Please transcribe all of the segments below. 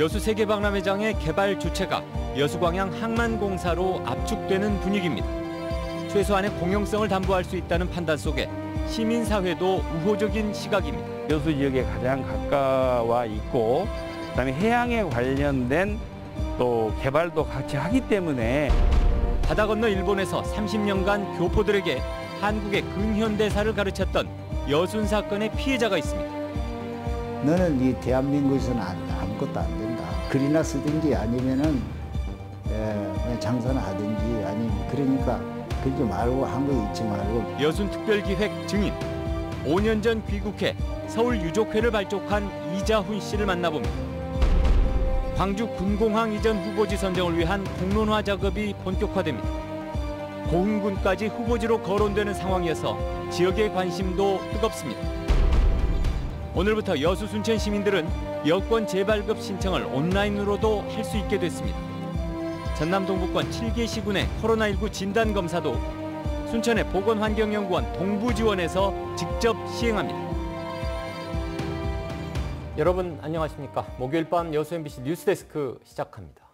여수 세계박람회장의 개발 주체가 여수광양 항만공사로 압축되는 분위기입니다. 최소한의 공영성을 담보할 수 있다는 판단 속에 시민사회도 우호적인 시각입니다. 여수 지역에 가장 가까워 있고 그다음에 해양에 관련된 또 개발도 같이 하기 때문에 바다 건너 일본에서 30년간 교포들에게 한국의 근현대사를 가르쳤던 여순 사건의 피해자가 있습니다. 너는 이 대한민국에서는 아무것도 안 된다. 글이나 쓰든지 아니면은 그냥 장사나 하든지 아니면 그러니까 그러지 말고 한국에 있지 말고. 여순 특별기획 증인 5년 전 귀국해 서울유족회를 발족한 이자훈 씨를 만나봅니다. 광주 군공항 이전 후보지 선정을 위한 공론화 작업이 본격화됩니다. 고흥군까지 후보지로 거론되는 상황이어서 지역의 관심도 뜨겁습니다. 오늘부터 여수 순천 시민들은 여권 재발급 신청을 온라인으로도 할 수 있게 됐습니다. 전남 동부권 7개 시군의 코로나19 진단검사도 순천의 보건환경연구원 동부지원에서 직접 시행합니다. 여러분 안녕하십니까? 목요일 밤 여수 MBC 뉴스데스크 시작합니다.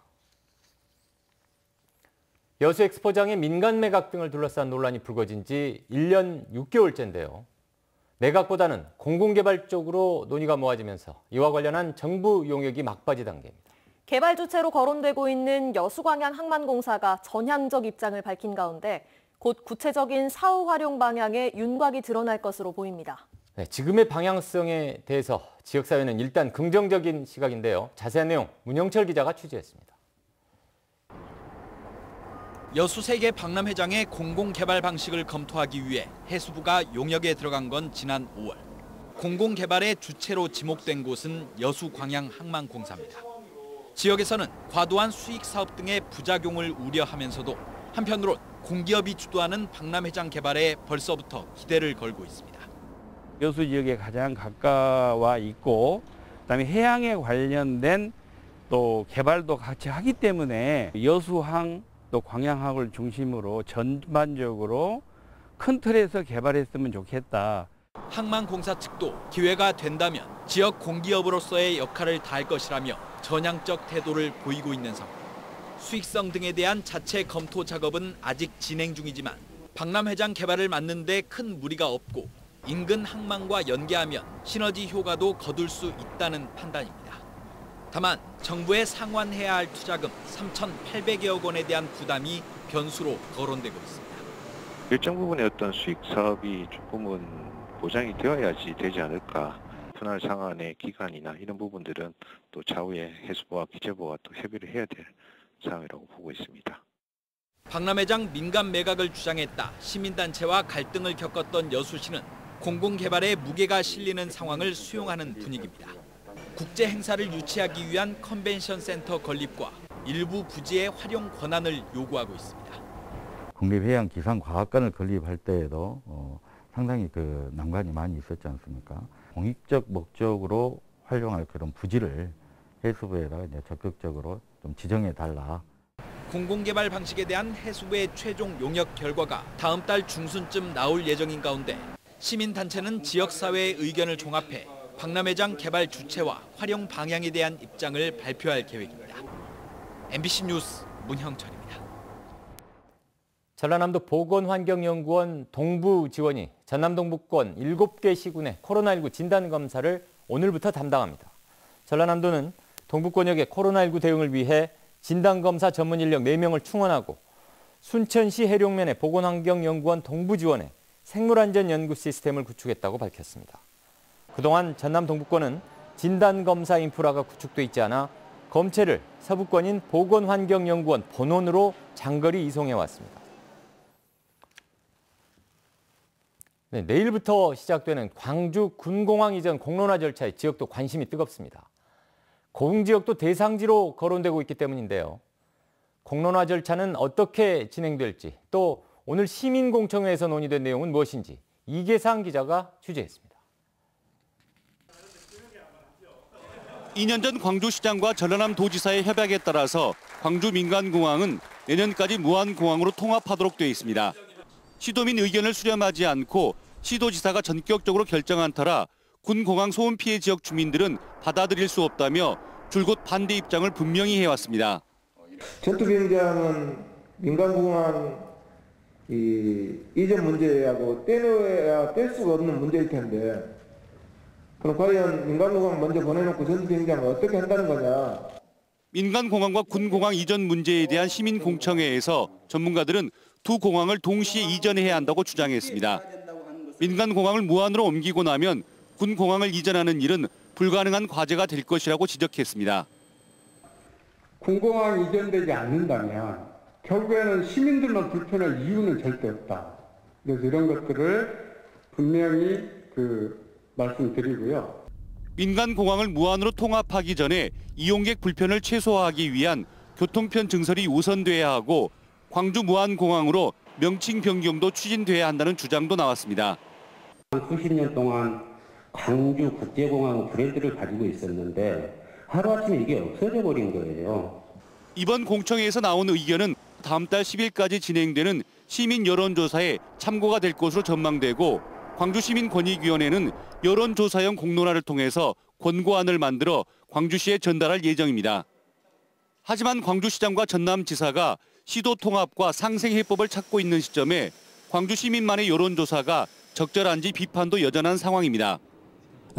여수 엑스포장의 민간 매각 등을 둘러싼 논란이 불거진 지 1년 6개월째인데요. 매각보다는 공공개발 쪽으로 논의가 모아지면서 이와 관련한 정부 용역이 막바지 단계입니다. 개발 주체로 거론되고 있는 여수광양 항만공사가 전향적 입장을 밝힌 가운데 곧 구체적인 사후 활용 방향에 윤곽이 드러날 것으로 보입니다. 네, 지금의 방향성에 대해서 지역사회는 일단 긍정적인 시각인데요. 자세한 내용 문영철 기자가 취재했습니다. 여수 세계 박람회장의 공공개발 방식을 검토하기 위해 해수부가 용역에 들어간 건 지난 5월. 공공개발의 주체로 지목된 곳은 여수광양 항만공사입니다. 지역에서는 과도한 수익 사업 등의 부작용을 우려하면서도 한편으론 공기업이 주도하는 박람회장 개발에 벌써부터 기대를 걸고 있습니다. 여수 지역에 가장 가까워 있고 그다음에 해양에 관련된 또 개발도 같이 하기 때문에 여수항 또 광양항을 중심으로 전반적으로 큰 틀에서 개발했으면 좋겠다. 항만공사 측도 기회가 된다면 지역 공기업으로서의 역할을 다할 것이라며 전향적 태도를 보이고 있는 상황. 수익성 등에 대한 자체 검토 작업은 아직 진행 중이지만 박람회장 개발을 막는 데 큰 무리가 없고 인근 항만과 연계하면 시너지 효과도 거둘 수 있다는 판단입니다. 다만 정부에 상환해야 할 투자금 3,800여억 원에 대한 부담이 변수로 거론되고 있습니다. 일정 부분의 어떤 수익 사업이 조금은 보장이 되어야지 되지 않을까. 분할 상환의 기간이나 이런 부분들은 또 차후에 해수부와 기재부와 또 협의를 해야 될 사항이라고 보고 있습니다. 박람회장 민간 매각을 주장했다 시민단체와 갈등을 겪었던 여수시는 공공개발에 무게가 실리는 상황을 수용하는 분위기입니다. 국제 행사를 유치하기 위한 컨벤션 센터 건립과 일부 부지의 활용 권한을 요구하고 있습니다. 국립해양기상과학관을 건립할 때에도 상당히 난관이 많이 있었지 않습니까? 공익적 목적으로 활용할 그런 부지를 해수부에다가 이제 적극적으로 좀 지정해 달라. 공공개발 방식에 대한 해수부의 최종 용역 결과가 다음 달 중순쯤 나올 예정인 가운데 시민단체는 지역사회의 의견을 종합해 박람회장 개발 주체와 활용 방향에 대한 입장을 발표할 계획입니다. MBC 뉴스 문형철입니다. 전라남도 보건환경연구원 동부지원이 전남 동부권 7개 시군의 코로나19 진단검사를 오늘부터 담당합니다. 전라남도는 동부권역의 코로나19 대응을 위해 진단검사 전문 인력 4명을 충원하고 순천시 해룡면의 보건환경연구원 동부지원에 생물안전연구 시스템을 구축했다고 밝혔습니다. 그동안 전남 동부권은 진단검사 인프라가 구축돼 있지 않아 검체를 서부권인 보건환경연구원 본원으로 장거리 이송해왔습니다. 네, 내일부터 시작되는 광주 군공항 이전 공론화 절차에 지역도 관심이 뜨겁습니다. 고흥 지역도 대상지로 거론되고 있기 때문인데요. 공론화 절차는 어떻게 진행될지, 또 오늘 시민공청회에서 논의된 내용은 무엇인지 이계상 기자가 취재했습니다. 2년 전 광주시장과 전라남 도지사의 협약에 따라서 광주 민간공항은 내년까지 무한공항으로 통합하도록 되어 있습니다. 시도민 의견을 수렴하지 않고 시도지사가 전격적으로 결정한 터라 군공항 소음 피해 지역 주민들은 받아들일 수 없다며 줄곧 반대 입장을 분명히 해왔습니다. 전투비행장은 민간공항 이전 문제하고 떼놓아야 뗄 수가 없는 문제일 텐데, 그럼 과연 민간공항 먼저 보내놓고 전투비행장을 어떻게 한다는 거냐. 민간공항과 군공항 이전 문제에 대한 시민공청회에서 전문가들은 두 공항을 동시에 이전해야 한다고 주장했습니다. 민간공항을 무안으로 옮기고 나면 군공항을 이전하는 일은 불가능한 과제가 될 것이라고 지적했습니다. 군공항이 이전되지 않는다면 결국에는 시민들만 불편할 이유는 절대 없다. 그래서 이런 것들을 분명히 말씀드리고요. 민간공항을 무안으로 통합하기 전에 이용객 불편을 최소화하기 위한 교통편 증설이 우선돼야 하고 광주 무안공항으로 명칭 변경도 추진돼야 한다는 주장도 나왔습니다. 수십 년 동안 광주국제공항 브랜드를 가지고 있었는데 하루아침에 이게 없어져 버린 거예요. 이번 공청회에서 나온 의견은 다음 달 10일까지 진행되는 시민 여론조사에 참고가 될 것으로 전망되고, 광주시민권익위원회는 여론조사형 공론화를 통해서 권고안을 만들어 광주시에 전달할 예정입니다. 하지만 광주시장과 전남지사가 시도 통합과 상생 해법을 찾고 있는 시점에 광주 시민만의 여론조사가 적절한지 비판도 여전한 상황입니다.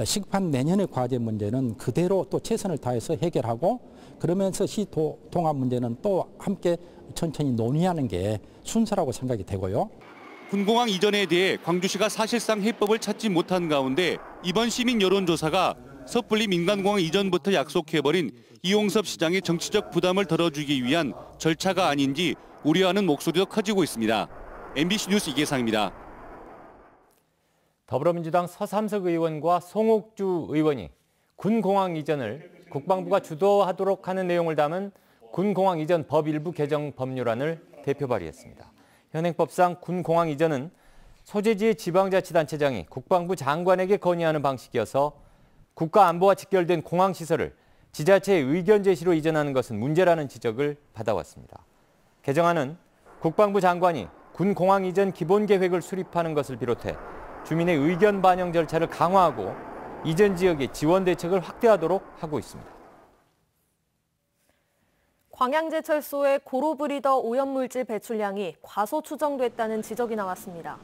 시급한 내년의 과제 문제는 그대로 또 최선을 다해서 해결하고, 그러면서 시도 통합 문제는 또 함께 천천히 논의하는 게 순서라고 생각이 되고요. 군공항 이전에 대해 광주시가 사실상 해법을 찾지 못한 가운데 이번 시민 여론조사가 섣불리 민간공항 이전부터 약속해버린 이용섭 시장의 정치적 부담을 덜어주기 위한 절차가 아닌지 우려하는 목소리도 커지고 있습니다. MBC 뉴스 이계상입니다. 더불어민주당 서삼석 의원과 송옥주 의원이 군공항 이전을 국방부가 주도하도록 하는 내용을 담은 군공항 이전 법 일부 개정 법률안을 대표 발의했습니다. 현행법상 군공항 이전은 소재지의 지방자치단체장이 국방부 장관에게 건의하는 방식이어서 국가안보와 직결된 공항시설을 지자체의 의견 제시로 이전하는 것은 문제라는 지적을 받아왔습니다. 개정안은 국방부 장관이 군공항 이전 기본계획을 수립하는 것을 비롯해 주민의 의견 반영 절차를 강화하고 이전 지역의 지원 대책을 확대하도록 하고 있습니다. 광양제철소의 고로브리더 오염물질 배출량이 과소 추정됐다는 지적이 나왔습니다.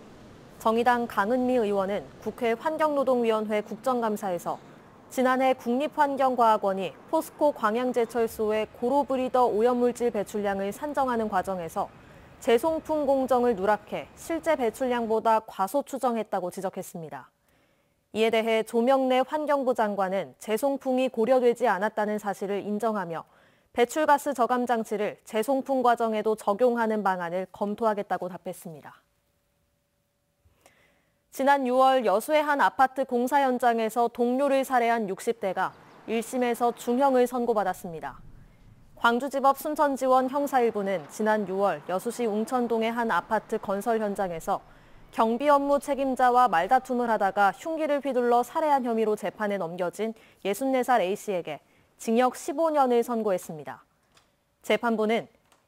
정의당 강은미 의원은 국회 환경노동위원회 국정감사에서 지난해 국립환경과학원이 포스코 광양제철소의 고로브리더 오염물질 배출량을 산정하는 과정에서 재송풍 공정을 누락해 실제 배출량보다 과소 추정했다고 지적했습니다. 이에 대해 조명래 환경부 장관은 재송풍이 고려되지 않았다는 사실을 인정하며 배출가스 저감 장치를 재송풍 과정에도 적용하는 방안을 검토하겠다고 답했습니다. 지난 6월 여수의 한 아파트 공사 현장에서 동료를 살해한 60대가 1심에서 중형을 선고받았습니다. 광주지법 순천지원 형사 1부는 지난 6월 여수시 웅천동의 한 아파트 건설 현장에서 경비 업무 책임자와 말다툼을 하다가 흉기를 휘둘러 살해한 혐의로 재판에 넘겨진 64살 A씨에게 징역 15년을 선고했습니다. 재판부는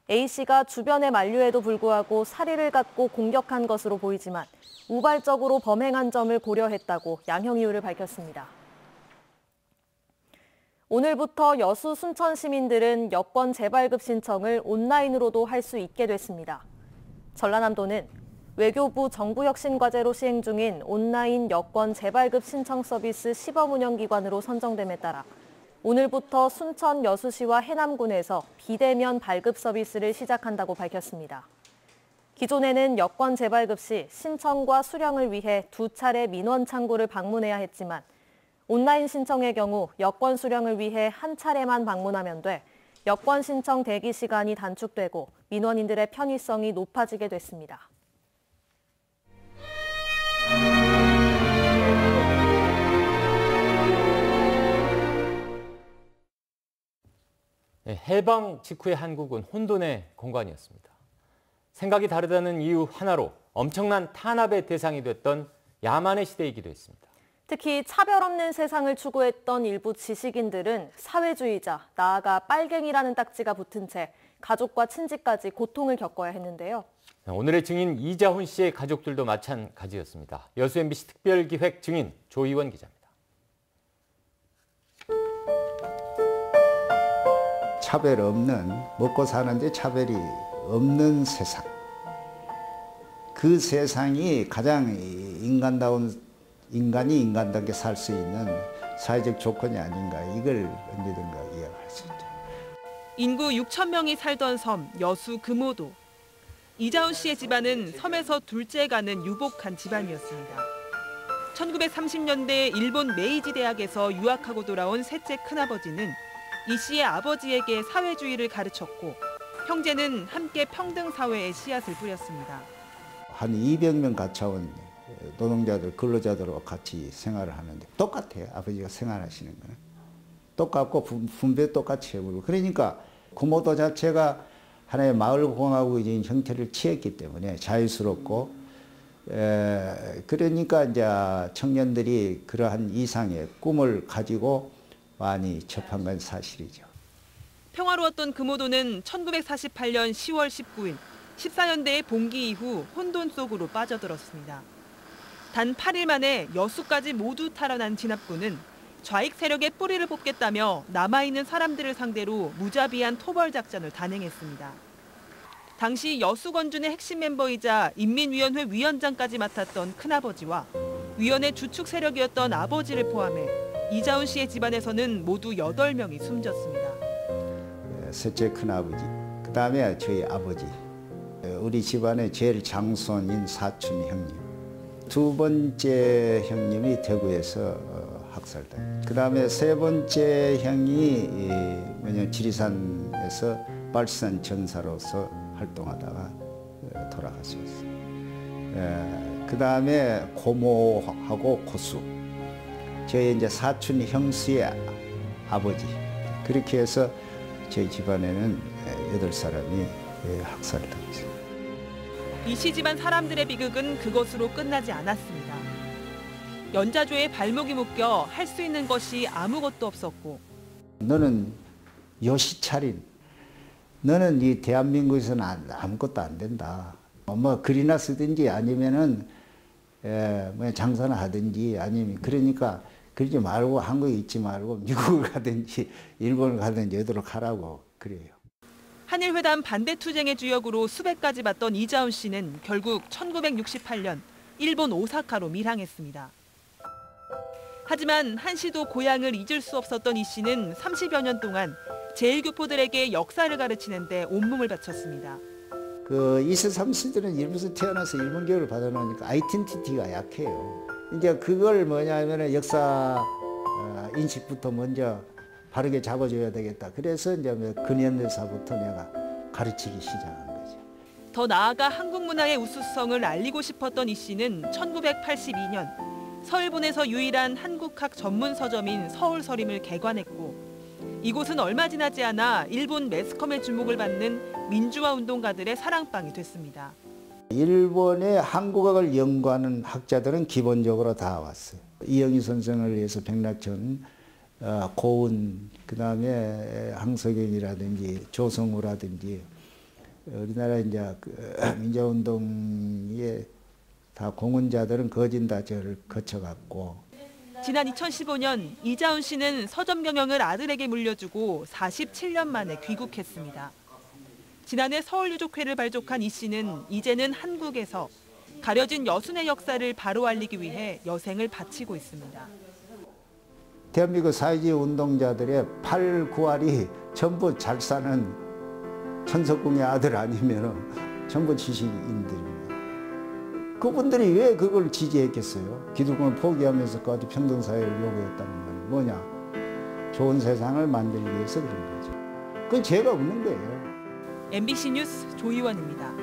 A씨가 주변의 만류에도 불구하고 사리를 갖고 공격한 것으로 보이지만 우발적으로 범행한 점을 고려했다고 양형 이유를 밝혔습니다. 오늘부터 여수 순천 시민들은 여권 재발급 신청을 온라인으로도 할 수 있게 됐습니다. 전라남도는 외교부 정부혁신과제로 시행 중인 온라인 여권 재발급 신청 서비스 시범운영기관으로 선정됨에 따라 오늘부터 순천 여수시와 해남군에서 비대면 발급 서비스를 시작한다고 밝혔습니다. 기존에는 여권 재발급 시 신청과 수령을 위해 2차례 민원 창구를 방문해야 했지만 온라인 신청의 경우 여권 수령을 위해 1차례만 방문하면 돼 여권 신청 대기 시간이 단축되고 민원인들의 편의성이 높아지게 됐습니다. 해방 직후의 한국은 혼돈의 공간이었습니다. 생각이 다르다는 이유 하나로 엄청난 탄압의 대상이 됐던 야만의 시대이기도 했습니다. 특히 차별 없는 세상을 추구했던 일부 지식인들은 사회주의자, 나아가 빨갱이라는 딱지가 붙은 채 가족과 친지까지 고통을 겪어야 했는데요. 오늘의 증인 이자훈 씨의 가족들도 마찬가지였습니다. 여수 MBC 특별기획 증인 조희원 기자입니다. 차별 없는, 먹고 사는데 차별이 없는 세상. 그 세상이 가장 인간이 인간답게 살 수 있는 사회적 조건이 아닌가, 이걸 언제든가 이해할 수 있죠. 인구 6천 명이 살던 섬 여수 금오도. 이자훈 씨의 집안은 섬에서 둘째 가는 유복한 집안이었습니다. 1930년대 일본 메이지 대학에서 유학하고 돌아온 셋째 큰아버지는 이 씨의 아버지에게 사회주의를 가르쳤고 형제는 함께 평등 사회의 씨앗을 뿌렸습니다. 한 200명 가차원 노동자들, 근로자들과 같이 생활을 하는데 똑같아요. 아버지가 생활하시는 거는. 똑같고 분배 똑같이 해버리고. 그러니까 금오도 자체가 하나의 마을공화국적인 형태를 취했기 때문에 자유스럽고, 그러니까 이제 청년들이 그러한 이상의 꿈을 가지고 많이 접한 건 사실이죠. 평화로웠던 금오도는 1948년 10월 19일 14년대의 봉기 이후 혼돈 속으로 빠져들었습니다. 단 8일 만에 여수까지 모두 탈환한 진압군은 좌익 세력의 뿌리를 뽑겠다며 남아있는 사람들을 상대로 무자비한 토벌 작전을 단행했습니다. 당시 여수건준의 핵심 멤버이자 인민위원회 위원장까지 맡았던 큰아버지와 위원회 주축 세력이었던 아버지를 포함해 이자훈 씨의 집안에서는 모두 8명이 숨졌습니다. 셋째 큰아버지, 그다음에 저희 아버지, 우리 집안의 제일 장손인 사촌 형님, 두 번째 형님이 대구에서 학살당. 그다음에 세 번째 형이 지리산에서 발산 전사로서 활동하다가 돌아가셨어요. 그다음에 고모하고 고수, 저희 이제 사촌 형수의 아버지. 그렇게 해서 저희 집안에는 8사람이 학살당했어요. 이 씨 집안 사람들의 비극은 그것으로 끝나지 않았습니다. 연자조에 발목이 묶여 할 수 있는 것이 아무것도 없었고, 너는 요시 차린, 너는 이 대한민국에서는 아무것도 안 된다. 뭐 글이나 쓰든지 아니면은 뭐 장사나 하든지, 아니면 그러니까 그러지 말고 한국에 있지 말고 미국을 가든지 일본을 가든지 어디로 가라고 그래요. 한일회담 반대 투쟁의 주역으로 수배까지 받던 이자훈 씨는 결국 1968년 일본 오사카로 밀항했습니다. 하지만 한 씨도 고향을 잊을 수 없었던 이 씨는 30여 년 동안 제1교포들에게 역사를 가르치는 데 온몸을 바쳤습니다. 그 2세, 3세들은 일본에서 태어나서 일본 교육을 받아놓으니까 아이덴티티가 약해요. 이제 그걸 뭐냐면은 역사 인식부터 먼저 바르게 잡아줘야 되겠다. 그래서 이제 근현대사부터 내가 가르치기 시작한 거죠. 더 나아가 한국 문화의 우수성을 알리고 싶었던 이 씨는 1982년 서울본에서 유일한 한국학 전문 서점인 서울서림을 개관했고, 이곳은 얼마 지나지 않아 일본 매스컴의 주목을 받는 민주화 운동가들의 사랑방이 됐습니다. 일본의 한국학을 연구하는 학자들은 기본적으로 다 왔어요. 이영희 선생을 위해서 백낙천, 고은, 그다음에 항석영이라든지 조성우라든지 우리나라 이제 민주화운동의 다 공헌자들은 거진 다 저를 거쳐갔고. 지난 2015년 이자훈 씨는 서점 경영을 아들에게 물려주고 47년 만에 귀국했습니다. 지난해 서울유족회를 발족한 이 씨는 이제는 한국에서 가려진 여순의 역사를 바로 알리기 위해 여생을 바치고 있습니다. 대한민국 사회주의 운동자들의 8, 9할이 전부 잘 사는 천석궁의 아들 아니면 전부 지식인들입니다. 그분들이 왜 그걸 지지했겠어요? 기득권을 포기하면서까지 평등사회를 요구했다는 건 뭐냐? 좋은 세상을 만들기 위해서 그런 거죠. 그건 죄가 없는 거예요. MBC 뉴스 조희원입니다.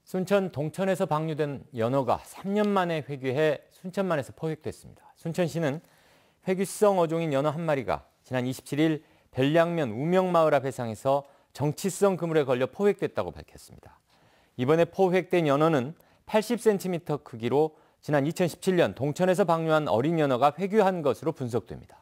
순천 동천에서 방류된 연어가 3년 만에 회귀해 순천만에서 포획됐습니다. 순천시는 회귀성 어종인 연어 한 마리가 지난 27일 별량면 우명마을 앞 해상에서 정치성 그물에 걸려 포획됐다고 밝혔습니다. 이번에 포획된 연어는 80cm 크기로 지난 2017년 동천에서 방류한 어린 연어가 회귀한 것으로 분석됩니다.